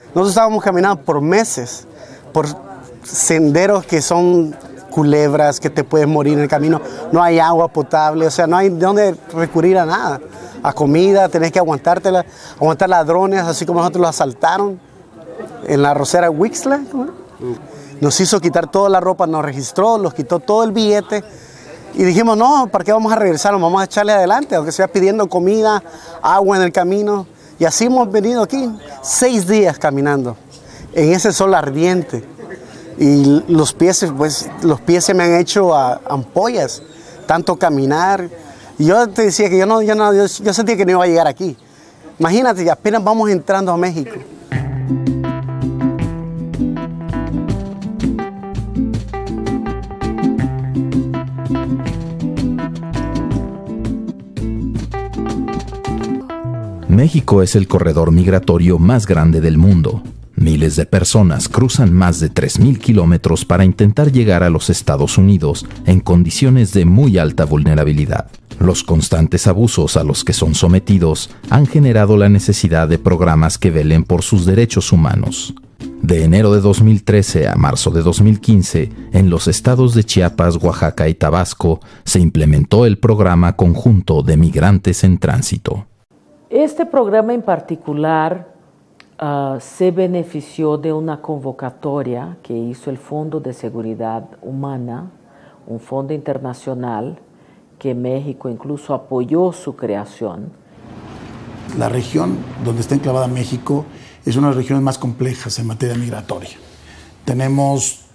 Nosotros estábamos caminando por meses, por senderos que son culebras, que te puedes morir en el camino, no hay agua potable, o sea, no hay de dónde recurrir a nada, a comida, tenés que aguantar ladrones, así como nosotros los asaltaron en la arrocera Wixla, nos hizo quitar toda la ropa, nos registró, nos quitó todo el billete y dijimos, no, ¿para qué vamos a regresar? Nos vamos a echarle adelante, aunque sea pidiendo comida, agua en el camino, y así hemos venido aquí 6 días caminando en ese sol ardiente. Y los pies se me han hecho ampollas, tanto caminar. Y yo te decía que yo sentía que no iba a llegar aquí. Imagínate, apenas vamos entrando a México. México es el corredor migratorio más grande del mundo. Miles de personas cruzan más de 3.000 kilómetros para intentar llegar a los Estados Unidos en condiciones de muy alta vulnerabilidad. Los constantes abusos a los que son sometidos han generado la necesidad de programas que velen por sus derechos humanos. De enero de 2013 a marzo de 2015, en los estados de Chiapas, Oaxaca y Tabasco, se implementó el Programa Conjunto de Migrantes en Tránsito. Este programa en particular se benefició de una convocatoria que hizo el Fondo de Seguridad Humana, un fondo internacional que México incluso apoyó su creación. La región donde está enclavada México es una de las regiones más complejas en materia migratoria. Tenemos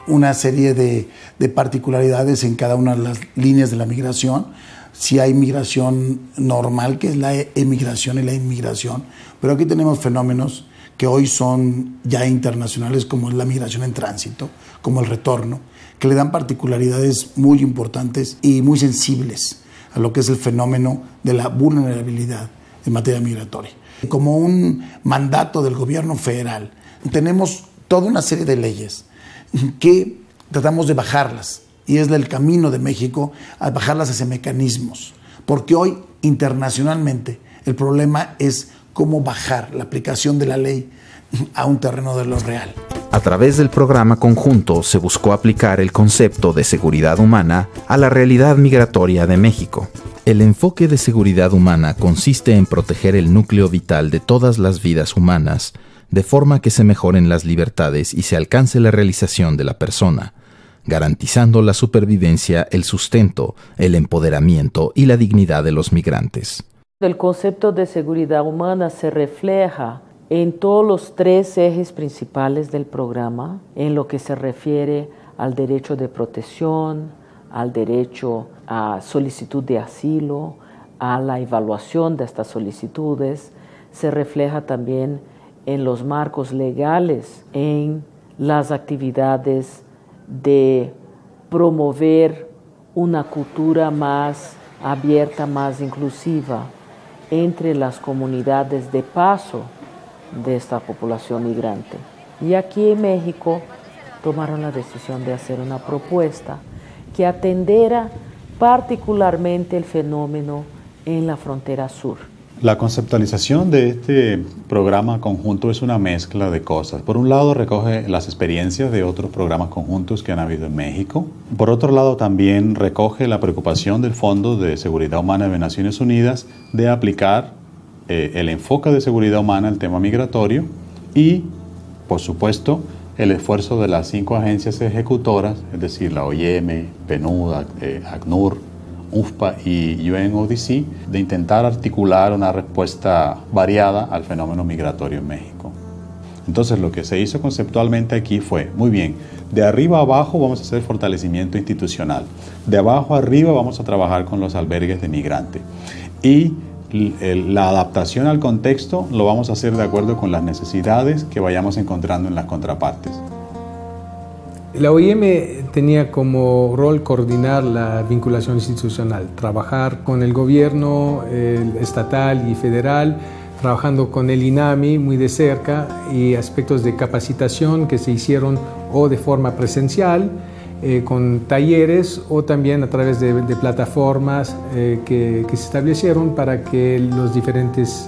una serie de particularidades en cada una de las líneas de la migración. Si hay migración normal, que es la emigración y la inmigración, pero aquí tenemos fenómenos que hoy son ya internacionales, como es la migración en tránsito, como el retorno, que le dan particularidades muy importantes y muy sensibles a lo que es el fenómeno de la vulnerabilidad en materia migratoria. Como un mandato del gobierno federal, tenemos toda una serie de leyes que tratamos de bajarlas, y es el camino de México a bajarlas hacia mecanismos, porque hoy internacionalmente el problema es cómo bajar la aplicación de la ley a un terreno de lo real. A través del programa conjunto se buscó aplicar el concepto de seguridad humana a la realidad migratoria de México. El enfoque de seguridad humana consiste en proteger el núcleo vital de todas las vidas humanas, de forma que se mejoren las libertades y se alcance la realización de la persona, garantizando la supervivencia, el sustento, el empoderamiento y la dignidad de los migrantes. El concepto de seguridad humana se refleja en todos los 3 ejes principales del programa, en lo que se refiere al derecho de protección, al derecho a solicitud de asilo, a la evaluación de estas solicitudes. Se refleja también en los marcos legales, en las actividades de promover una cultura más abierta, más inclusiva entre las comunidades de paso de esta población migrante. Y aquí en México tomaron la decisión de hacer una propuesta que atendiera particularmente el fenómeno en la frontera sur. La conceptualización de este programa conjunto es una mezcla de cosas. Por un lado, recoge las experiencias de otros programas conjuntos que han habido en México. Por otro lado, también recoge la preocupación del Fondo de Seguridad Humana de Naciones Unidas de aplicar el enfoque de seguridad humana al tema migratorio y, por supuesto, el esfuerzo de las 5 agencias ejecutoras, es decir, la OIM, PNUD, ACNUR, UFPA y UNODC, de intentar articular una respuesta variada al fenómeno migratorio en México. Entonces, lo que se hizo conceptualmente aquí fue, muy bien, de arriba a abajo vamos a hacer fortalecimiento institucional, de abajo a arriba vamos a trabajar con los albergues de migrantes y la adaptación al contexto lo vamos a hacer de acuerdo con las necesidades que vayamos encontrando en las contrapartes. La OIM tenía como rol coordinar la vinculación institucional, trabajar con el gobierno estatal y federal, trabajando con el INAMI muy de cerca y aspectos de capacitación que se hicieron o de forma presencial con talleres o también a través de plataformas que se establecieron para que los diferentes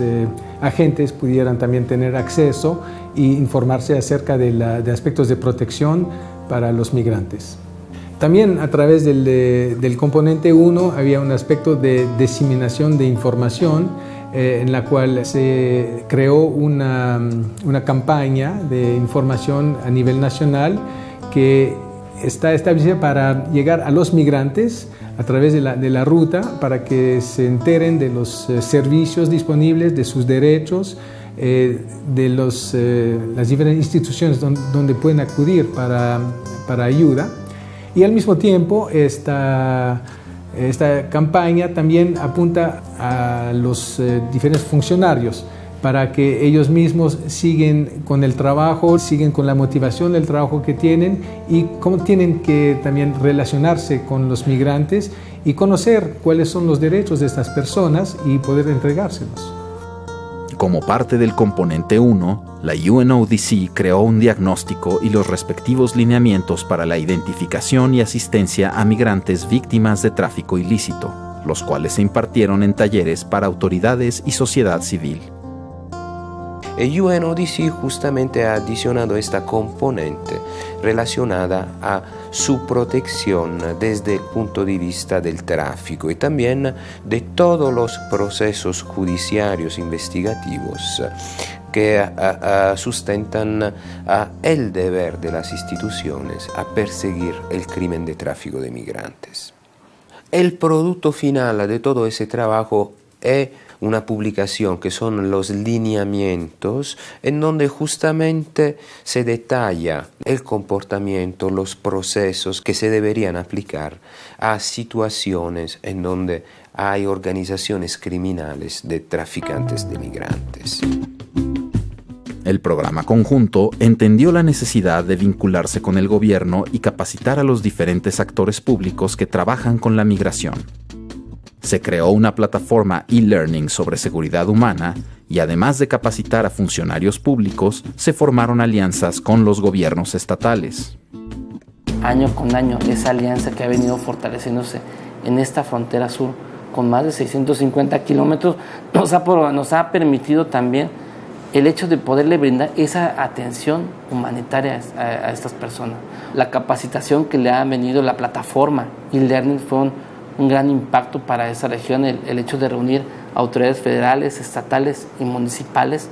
agentes pudieran también tener acceso e informarse acerca de aspectos de protección para los migrantes. También a través del componente 1 había un aspecto de diseminación de información en la cual se creó una campaña de información a nivel nacional que está establecida para llegar a los migrantes a través de la ruta para que se enteren de los servicios disponibles, de sus derechos, de las diferentes instituciones donde pueden acudir para ayuda. Y al mismo tiempo esta campaña también apunta a los diferentes funcionarios para que ellos mismos siguen con el trabajo, siguen con la motivación del trabajo que tienen y cómo tienen que también relacionarse con los migrantes y conocer cuáles son los derechos de estas personas y poder entregárselos. Como parte del componente 1, la UNODC creó un diagnóstico y los respectivos lineamientos para la identificación y asistencia a migrantes víctimas de tráfico ilícito, los cuales se impartieron en talleres para autoridades y sociedad civil. El UNODC justamente ha adicionado esta componente relacionada a su protección desde el punto de vista del tráfico y también de todos los procesos judiciarios investigativos que sustentan el deber de las instituciones a perseguir el crimen de tráfico de migrantes. El producto final de todo ese trabajo es una publicación que son los lineamientos en donde justamente se detalla el comportamiento, los procesos que se deberían aplicar a situaciones en donde hay organizaciones criminales de traficantes de migrantes. El programa conjunto entendió la necesidad de vincularse con el gobierno y capacitar a los diferentes actores públicos que trabajan con la migración. Se creó una plataforma e-learning sobre seguridad humana y además de capacitar a funcionarios públicos, se formaron alianzas con los gobiernos estatales. Año con año, esa alianza que ha venido fortaleciéndose en esta frontera sur con más de 650 kilómetros nos ha permitido también el hecho de poderle brindar esa atención humanitaria a estas personas. La capacitación que le ha venido la plataforma e-learning fue un gran impacto para esa región, el hecho de reunir autoridades federales, estatales y municipales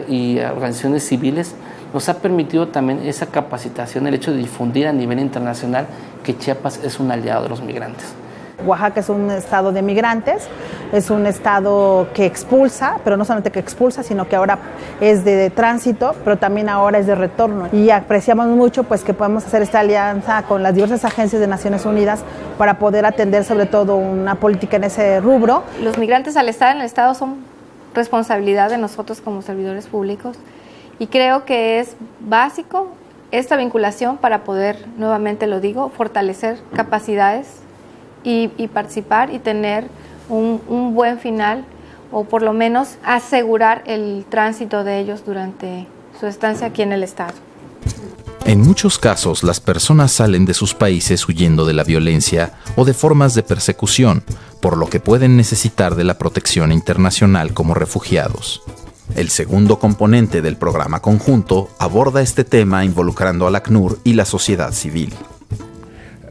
y organizaciones civiles nos ha permitido también esa capacitación, el hecho de difundir a nivel internacional que Chiapas es un aliado de los migrantes. Oaxaca es un estado de migrantes, es un estado que expulsa, pero no solamente que expulsa, sino que ahora es de tránsito, pero también ahora es de retorno. Y apreciamos mucho pues, que podemos hacer esta alianza con las diversas agencias de Naciones Unidas para poder atender sobre todo una política en ese rubro. Los migrantes al estar en el estado son responsabilidad de nosotros como servidores públicos y creo que es básico esta vinculación para poder, nuevamente lo digo, fortalecer capacidades y participar y tener un buen final o por lo menos asegurar el tránsito de ellos durante su estancia aquí en el estado. En muchos casos, las personas salen de sus países huyendo de la violencia o de formas de persecución, por lo que pueden necesitar de la protección internacional como refugiados. El segundo componente del programa conjunto aborda este tema involucrando al ACNUR y la sociedad civil.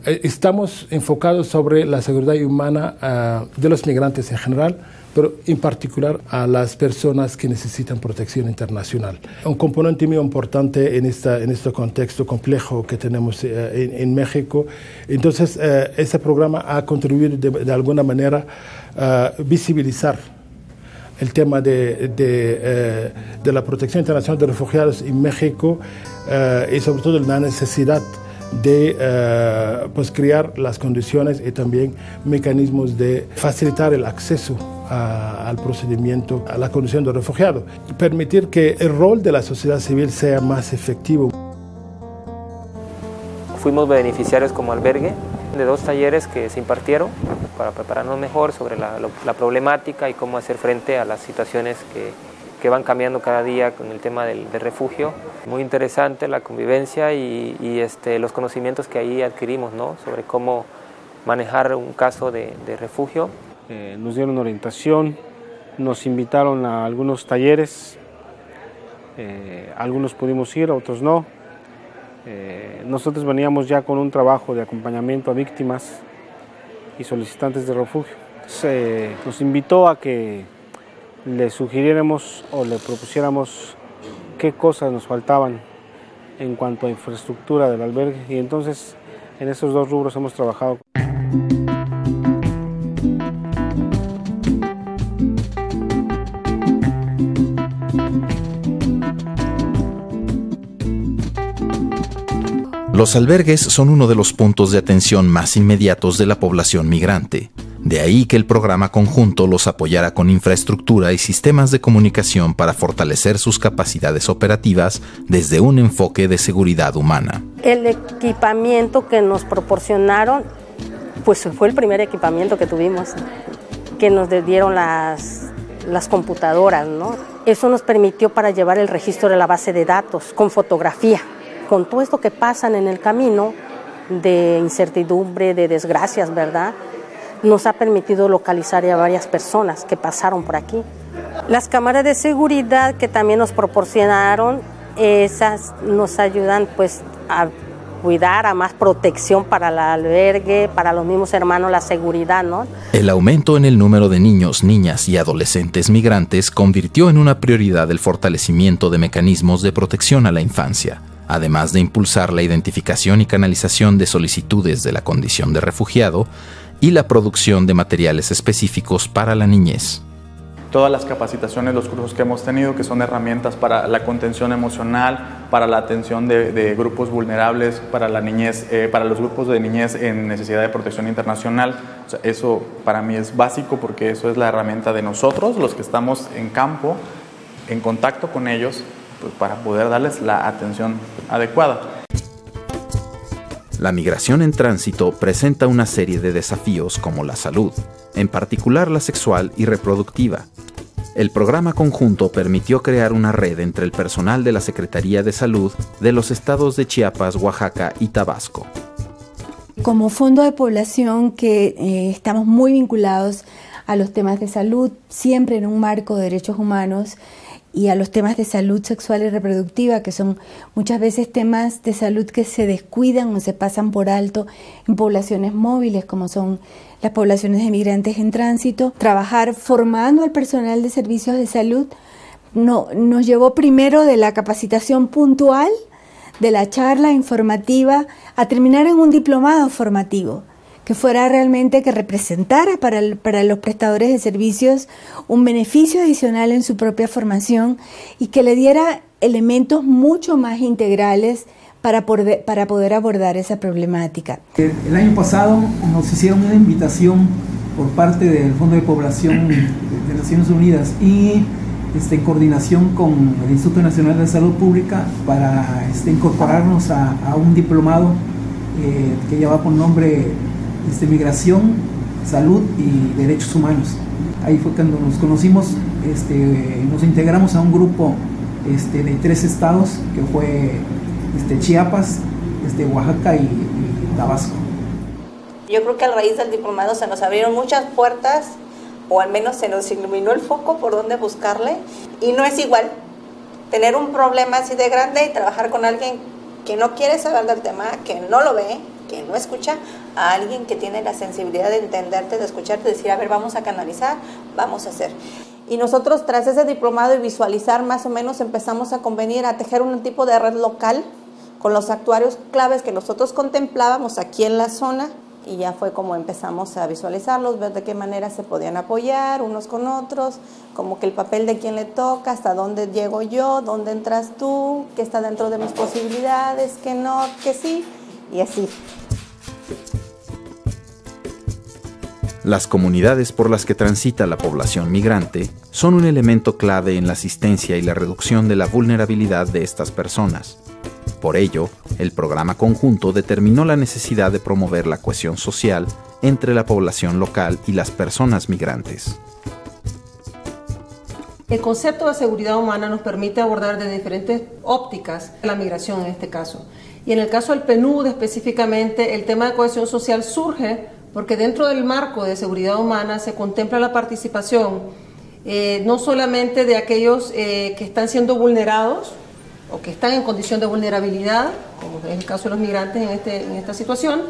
Estamos enfocados sobre la seguridad humana de los migrantes en general, pero en particular a las personas que necesitan protección internacional. Un componente muy importante en este contexto complejo que tenemos en México. Entonces, este programa ha contribuido de alguna manera a visibilizar el tema de la protección internacional de refugiados en México y sobre todo la necesidad de crear las condiciones y también mecanismos de facilitar el acceso al procedimiento, a la condición de refugiado, y permitir que el rol de la sociedad civil sea más efectivo. Fuimos beneficiarios como albergue de 2 talleres que se impartieron para prepararnos mejor sobre la problemática y cómo hacer frente a las situaciones que van cambiando cada día con el tema del refugio. Muy interesante la convivencia y los conocimientos que ahí adquirimos, ¿no? Sobre cómo manejar un caso de refugio. Nos dieron orientación, nos invitaron a algunos talleres, algunos pudimos ir, otros no. Nosotros veníamos ya con un trabajo de acompañamiento a víctimas y solicitantes de refugio. Nos invitó a que le sugiriéramos o le propusiéramos qué cosas nos faltaban en cuanto a infraestructura del albergue, y entonces en esos dos rubros hemos trabajado. Los albergues son uno de los puntos de atención más inmediatos de la población migrante. De ahí que el programa conjunto los apoyara con infraestructura y sistemas de comunicación para fortalecer sus capacidades operativas desde un enfoque de seguridad humana. El equipamiento que nos proporcionaron, pues fue el primer equipamiento que tuvimos, que nos dieron las computadoras, ¿no? Eso nos permitió para llevar el registro de la base de datos con fotografía, con todo esto que pasan en el camino de incertidumbre, de desgracias, ¿verdad? Nos ha permitido localizar a varias personas que pasaron por aquí. Las cámaras de seguridad que también nos proporcionaron, esas nos ayudan pues a cuidar, a más protección para el albergue, para los mismos hermanos, la seguridad, ¿no? El aumento en el número de niños, niñas y adolescentes migrantes convirtió en una prioridad el fortalecimiento de mecanismos de protección a la infancia, además de impulsar la identificación y canalización de solicitudes de la condición de refugiado y la producción de materiales específicos para la niñez. Todas las capacitaciones, los cursos que hemos tenido, que son herramientas para la contención emocional, para la atención de grupos vulnerables, para la niñez, para los grupos de niñez en necesidad de protección internacional. O sea, eso para mí es básico porque eso es la herramienta de nosotros, los que estamos en campo, en contacto con ellos, pues, para poder darles la atención adecuada. La migración en tránsito presenta una serie de desafíos como la salud, en particular la sexual y reproductiva. El programa conjunto permitió crear una red entre el personal de la Secretaría de Salud de los estados de Chiapas, Oaxaca y Tabasco. Como Fondo de Población que estamos muy vinculados a los temas de salud, siempre en un marco de derechos humanos, y a los temas de salud sexual y reproductiva, que son muchas veces temas de salud que se descuidan o se pasan por alto en poblaciones móviles, como son las poblaciones de migrantes en tránsito. Trabajar formando al personal de servicios de salud nos llevó primero de la capacitación puntual, de la charla informativa, a terminar en un diplomado formativo, que fuera realmente, que representara para los prestadores de servicios un beneficio adicional en su propia formación y que le diera elementos mucho más integrales para poder abordar esa problemática. El año pasado nos hicieron una invitación por parte del Fondo de Población de Naciones Unidas y en coordinación con el Instituto Nacional de Salud Pública para incorporarnos a un diplomado que lleva por nombre Migración, Salud y Derechos Humanos. Ahí fue cuando nos conocimos, nos integramos a un grupo de 3 estados, que fue Chiapas, Oaxaca y Tabasco. Yo creo que a raíz del diplomado se nos abrieron muchas puertas, o al menos se nos iluminó el foco por dónde buscarle, y no es igual tener un problema así de grande y trabajar con alguien que no quiere saber del tema, que no lo ve, que no escucha, a alguien que tiene la sensibilidad de entenderte, de escucharte, de decir, a ver, vamos a canalizar, vamos a hacer. Y nosotros, tras ese diplomado y visualizar, más o menos empezamos a convenir a tejer un tipo de red local con los actuarios claves que nosotros contemplábamos aquí en la zona, y ya fue como empezamos a visualizarlos, ver de qué manera se podían apoyar unos con otros, como que el papel de quién le toca, hasta dónde llego yo, dónde entras tú, qué está dentro de mis posibilidades, qué no, qué sí, y así. Las comunidades por las que transita la población migrante son un elemento clave en la asistencia y la reducción de la vulnerabilidad de estas personas. Por ello, el programa conjunto determinó la necesidad de promover la cohesión social entre la población local y las personas migrantes. El concepto de seguridad humana nos permite abordar de diferentes ópticas la migración en este caso. Y en el caso del PNUD específicamente, el tema de cohesión social surge porque dentro del marco de seguridad humana se contempla la participación no solamente de aquellos que están siendo vulnerados o que están en condición de vulnerabilidad, como es el caso de los migrantes en esta situación,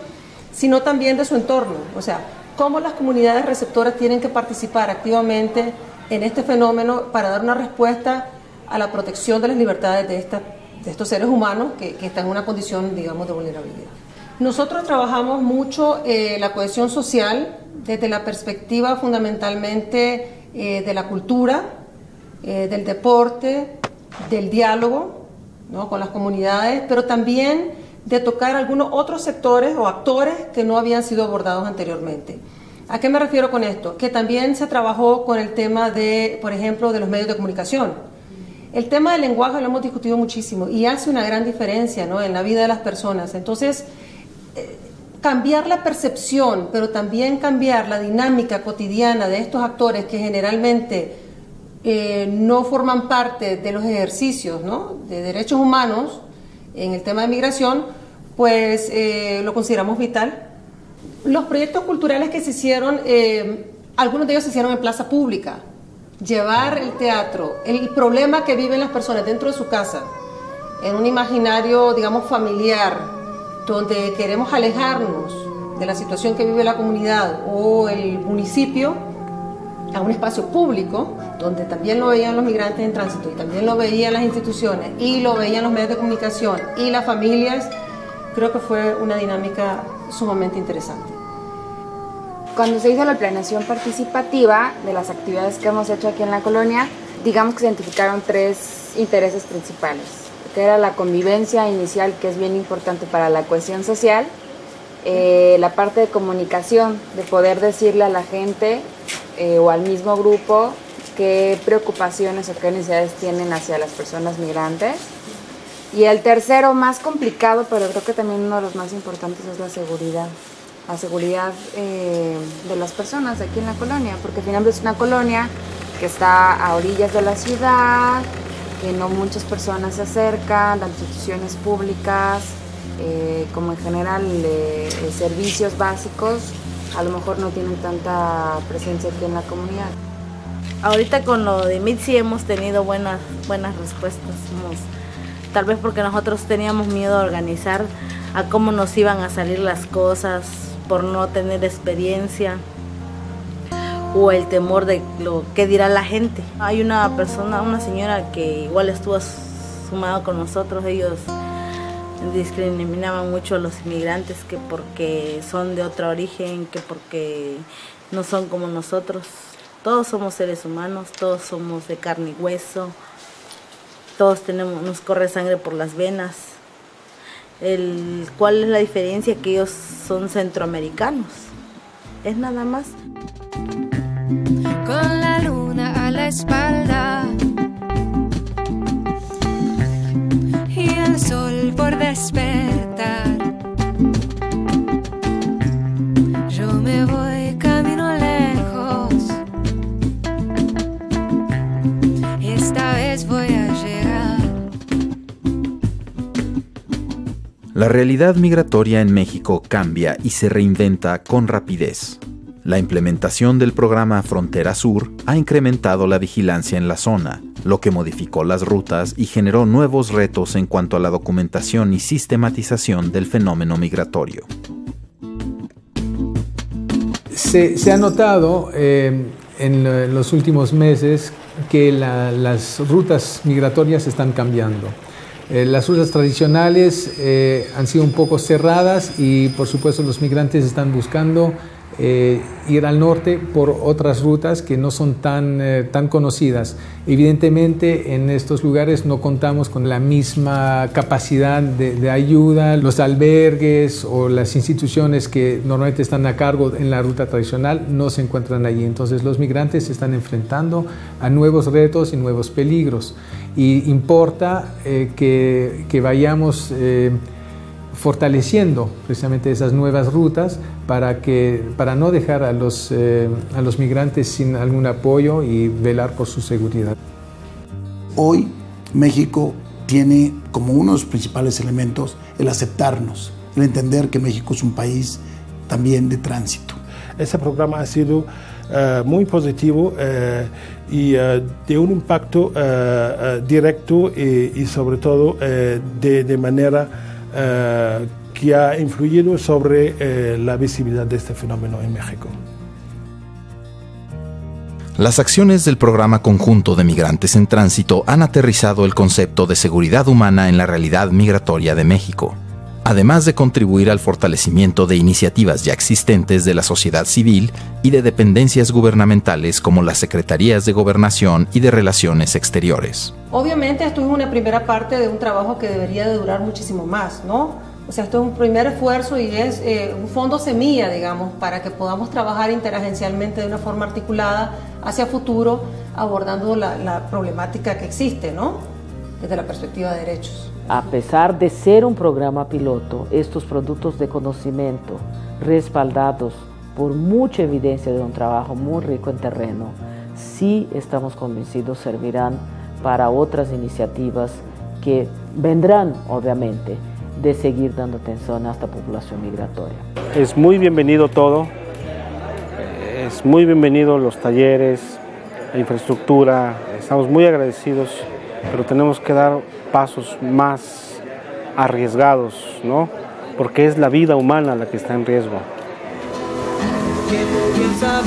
sino también de su entorno. O sea, cómo las comunidades receptoras tienen que participar activamente en este fenómeno para dar una respuesta a la protección de las libertades de estos seres humanos que están en una condición, digamos, de vulnerabilidad. Nosotros trabajamos mucho la cohesión social desde la perspectiva fundamentalmente de la cultura, del deporte, del diálogo, ¿no?, con las comunidades, pero también de tocar algunos otros sectores o actores que no habían sido abordados anteriormente. ¿A qué me refiero con esto? Que también se trabajó con el tema de, por ejemplo, de los medios de comunicación. El tema del lenguaje lo hemos discutido muchísimo y hace una gran diferencia, ¿no?, en la vida de las personas. Entonces, cambiar la percepción, pero también cambiar la dinámica cotidiana de estos actores que generalmente no forman parte de los ejercicios, ¿no?, de derechos humanos en el tema de migración, pues lo consideramos vital. Los proyectos culturales que se hicieron, algunos de ellos se hicieron en plaza pública. Llevar el teatro, el problema que viven las personas dentro de su casa, en un imaginario, digamos, familiar, donde queremos alejarnos de la situación que vive la comunidad o el municipio, a un espacio público, donde también lo veían los migrantes en tránsito y también lo veían las instituciones y lo veían los medios de comunicación y las familias, creo que fue una dinámica sumamente interesante. Cuando se hizo la planeación participativa de las actividades que hemos hecho aquí en la colonia, digamos que se identificaron 3 intereses principales, que era la convivencia inicial, que es bien importante para la cohesión social, la parte de comunicación, de poder decirle a la gente o al mismo grupo qué preocupaciones o qué necesidades tienen hacia las personas migrantes. Y el tercero, más complicado, pero creo que también uno de los más importantes, es la seguridad. La seguridad de las personas aquí en la colonia, porque finalmente es una colonia que está a orillas de la ciudad, que no muchas personas se acercan, las instituciones públicas, como en general servicios básicos, a lo mejor no tienen tanta presencia aquí en la comunidad. Ahorita con lo de MIT sí hemos tenido buenas respuestas, tal vez porque nosotros teníamos miedo a organizar, a cómo nos iban a salir las cosas por no tener experiencia, o el temor de lo que dirá la gente. Hay una persona, una señora que igual estuvo sumada con nosotros. Ellos discriminaban mucho a los inmigrantes, que porque son de otro origen, que porque no son como nosotros. Todos somos seres humanos, todos somos de carne y hueso, todos nos corre sangre por las venas. ¿Cuál es la diferencia? Que ellos son centroamericanos, es nada más. Con la luna a la espalda y el sol por despertar, yo me voy camino lejos, esta vez voy a llegar. La realidad migratoria en México cambia y se reinventa con rapidez. La implementación del programa Frontera Sur ha incrementado la vigilancia en la zona, lo que modificó las rutas y generó nuevos retos en cuanto a la documentación y sistematización del fenómeno migratorio. Se ha notado en los últimos meses que las rutas migratorias están cambiando. Las rutas tradicionales han sido un poco cerradas y, por supuesto, los migrantes están buscando ir al norte por otras rutas que no son tan conocidas. Evidentemente, en estos lugares no contamos con la misma capacidad de ayuda. Los albergues o las instituciones que normalmente están a cargo en la ruta tradicional no se encuentran allí. Entonces, los migrantes se están enfrentando a nuevos retos y nuevos peligros. Y importa que vayamos fortaleciendo precisamente esas nuevas rutas para no dejar a los migrantes sin algún apoyo y velar por su seguridad. Hoy México tiene como uno de los principales elementos el aceptarnos, el entender que México es un país también de tránsito. Ese programa ha sido muy positivo y de un impacto directo y sobre todo de manera que ha influido sobre la visibilidad de este fenómeno en México. Las acciones del Programa Conjunto de Migrantes en Tránsito han aterrizado el concepto de seguridad humana en la realidad migratoria de México, además de contribuir al fortalecimiento de iniciativas ya existentes de la sociedad civil y de dependencias gubernamentales como las Secretarías de Gobernación y de Relaciones Exteriores. Obviamente esto es una primera parte de un trabajo que debería de durar muchísimo más, ¿no? O sea, esto es un primer esfuerzo y es un fondo semilla, digamos, para que podamos trabajar interagencialmente de una forma articulada hacia futuro, abordando la problemática que existe, ¿no? Desde la perspectiva de derechos. A pesar de ser un programa piloto, estos productos de conocimiento respaldados por mucha evidencia de un trabajo muy rico en terreno, sí estamos convencidos servirán para otras iniciativas que vendrán, obviamente, de seguir dando atención a esta población migratoria. Es muy bienvenido todo, es muy bienvenido los talleres, la infraestructura, estamos muy agradecidos, pero tenemos que dar pasos más arriesgados, ¿no? Porque es la vida humana la que está en riesgo. Quiero saber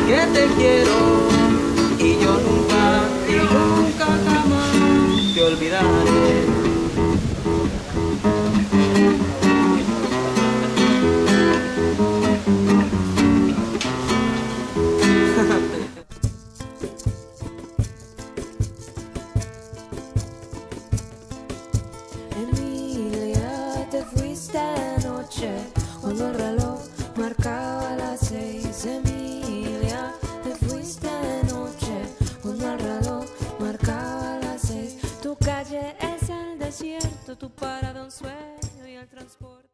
que te quiero y yo nunca jamás te olvidaré. Emilia, te fuiste anoche cuando el reloj marcaba las 6. Emilia, te fuiste anoche cuando el reloj marcaba las 6. Tu calle es el desierto, tu parada un sueño.